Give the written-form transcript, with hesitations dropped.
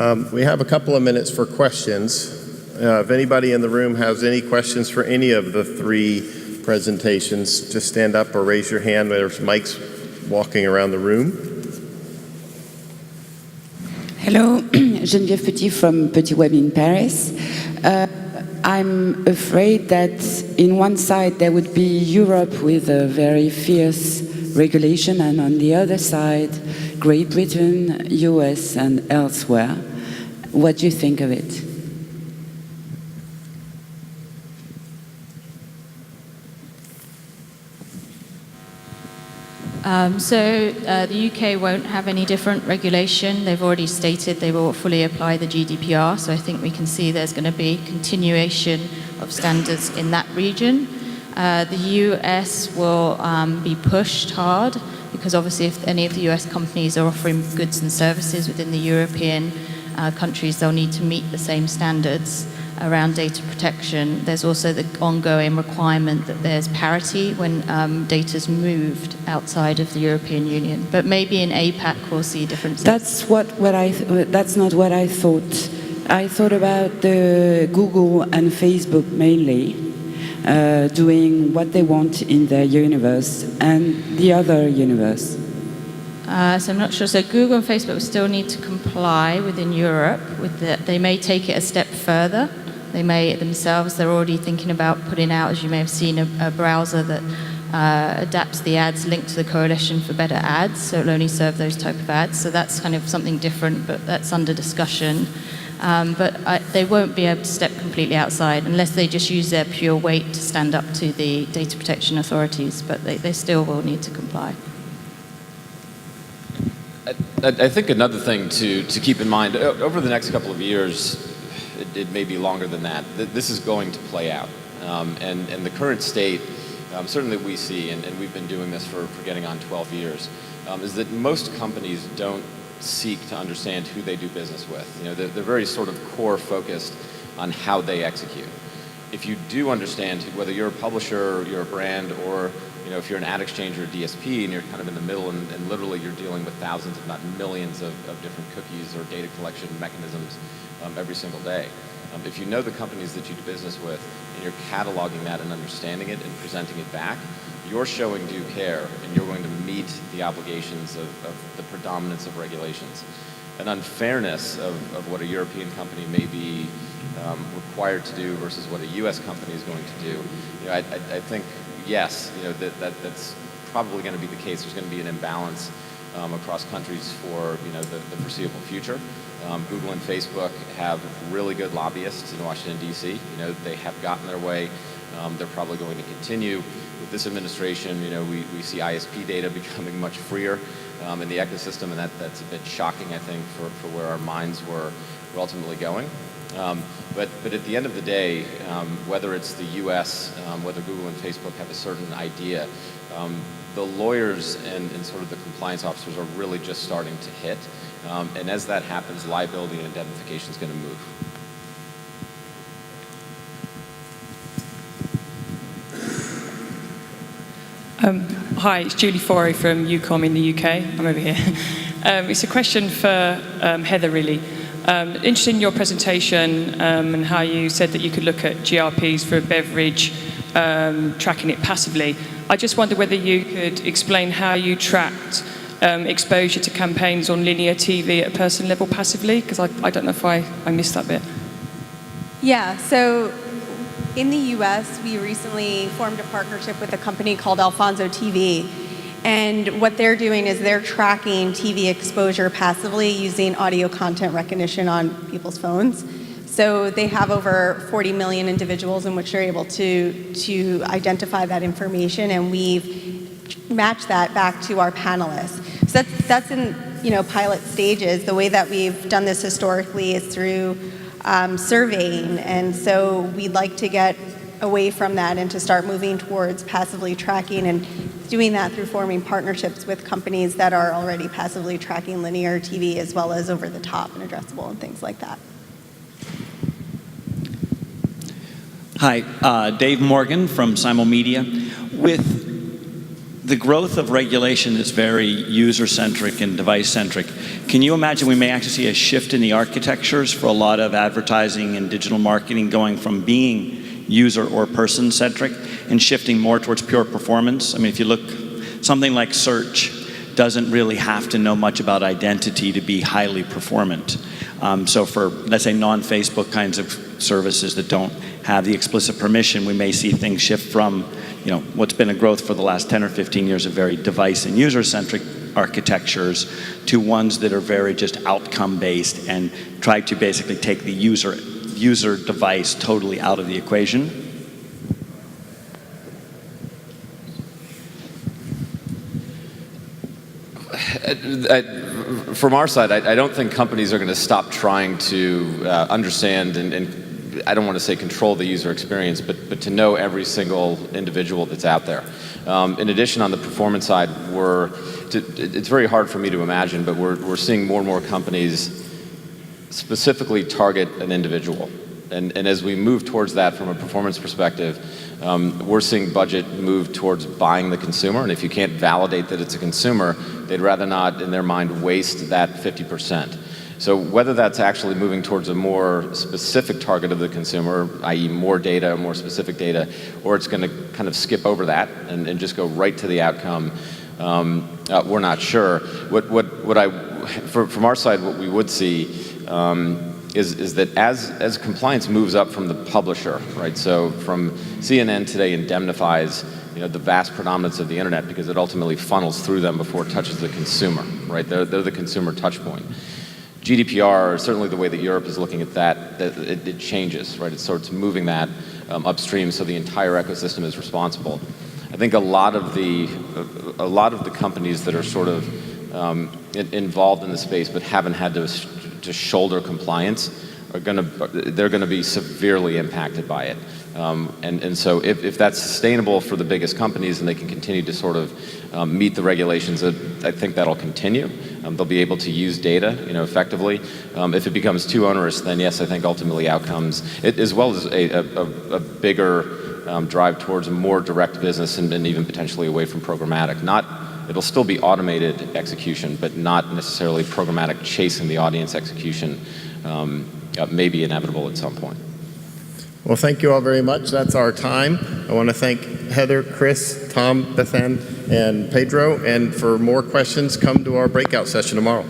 We have a couple of minutes for questions. If anybody in the room has any questions for any of the three presentations, just stand up or raise your hand. There's mics walking around the room. Hello, Geneviève Petit from Petit Web in Paris. I'm afraid that in one side there would be Europe with a very fierce regulation, and on the other side, Great Britain, US, and elsewhere. What do you think of it? The UK won't have any different regulation. They've already stated they will fully apply the GDPR, so I think we can see there's going to be continuation of standards in that region. The US will be pushed hard, because obviously if any of the US companies are offering goods and services within the European countries, they'll need to meet the same standards around data protection. There's also the ongoing requirement that there's parity when data's moved outside of the European Union. But maybe in APAC we'll see differences. That's not what I thought. I thought about the Google and Facebook mainly doing what they want in their universe and the other universe. So I'm not sure. So Google and Facebook still need to comply within Europe. They may take it a step further. They may themselves, they're already thinking about putting out, as you may have seen, a browser that adapts the ads linked to the Coalition for Better Ads, so it'll only serve those type of ads. So that's kind of something different, but that's under discussion. They won't be able to step completely outside unless they just use their pure weight to stand up to the data protection authorities, but they still will need to comply. I think another thing to keep in mind, over the next couple of years, it may be longer than that, this is going to play out. And the current state, certainly we see, and we've been doing this for getting on 12 years, is that most companies don't seek to understand who they do business with. They're very sort of core focused on how they execute. If you do understand whether you're a publisher, you're a brand, or if you're an ad exchange or a DSP and you're kind of in the middle and literally you're dealing with thousands, if not millions of different cookies or data collection mechanisms every single day. If you know the companies that you do business with and you're cataloging that and understanding it and presenting it back, you're showing due care and you're going to meet the obligations of the predominance of regulations. An unfairness of what a European company may be required to do versus what a US company is going to do. I think, yes, that's probably going to be the case. There's going to be an imbalance across countries for the foreseeable future. Google and Facebook have really good lobbyists in Washington, D.C. They have gotten their way. They're probably going to continue. With this administration, we see ISP data becoming much freer in the ecosystem, and that's a bit shocking, I think, for where our minds were ultimately going. But at the end of the day, whether it's the U.S., whether Google and Facebook have a certain idea, the lawyers and sort of the compliance officers are really just starting to hit. And as that happens, liability and indemnification is going to move. Hi, it's Julie Forey from UCOM in the UK. I'm over here. It's a question for Heather, really. Interested in your presentation and how you said that you could look at GRPs for a beverage, tracking it passively. I just wonder whether you could explain how you tracked exposure to campaigns on linear TV at a person level passively, because I don't know if I missed that bit. Yeah, so in the US, we recently formed a partnership with a company called Alfonso TV. And what they're doing is they're tracking TV exposure passively using audio content recognition on people's phones. So they have over 40 million individuals in which they're able to identify that information, and we've matched that back to our panelists. So that's in pilot stages. The way that we've done this historically is through surveying, and so we'd like to get away from that and to start moving towards passively tracking, and doing that through forming partnerships with companies that are already passively tracking linear TV as well as over the top and addressable and things like that. Hi, Dave Morgan from Simulmedia. With the growth of regulation is very user-centric and device-centric. Can you imagine we may actually see a shift in the architectures for a lot of advertising and digital marketing going from being user or person-centric and shifting more towards pure performance? I mean, if you look, something like search doesn't really have to know much about identity to be highly performant. So for, let's say, non-Facebook kinds of services that don't have the explicit permission, we may see things shift from, you know, what's been a growth for the last 10 or 15 years of very device and user-centric architectures to ones that are very just outcome-based and try to basically take the user device totally out of the equation. From our side, I don't think companies are going to stop trying to understand and I don't want to say control the user experience, but to know every single individual that's out there. In addition, on the performance side, it's very hard for me to imagine, but we're seeing more and more companies specifically target an individual. And as we move towards that from a performance perspective, we're seeing budget move towards buying the consumer, and if you can't validate that it's a consumer, they'd rather not, in their mind, waste that 50%. So whether that's actually moving towards a more specific target of the consumer, i.e. more data, more specific data, or it's going to kind of skip over that and just go right to the outcome, we're not sure. From our side, what we would see is that as compliance moves up from the publisher, right? So from CNN today indemnifies, you know, the vast predominance of the internet because it ultimately funnels through them before it touches the consumer, right? They're the consumer touch point. GDPR, certainly the way that Europe is looking at that, it changes, right? It starts moving that upstream, so the entire ecosystem is responsible. I think a lot of the companies that are sort of involved in the space but haven't had to shoulder compliance they're going to be severely impacted by it. And so if that's sustainable for the biggest companies and they can continue to sort of meet the regulations, I think that'll continue. They'll be able to use data, you know, effectively. If it becomes too onerous, then yes, I think ultimately outcomes, as well as a bigger drive towards a more direct business and even potentially away from programmatic. It'll still be automated execution, but not necessarily programmatic chasing the audience execution. May be inevitable at some point. Well, thank you all very much. That's our time. I want to thank Heather, Chris, Tom, Bethan, and Pedro. And for more questions, come to our breakout session tomorrow.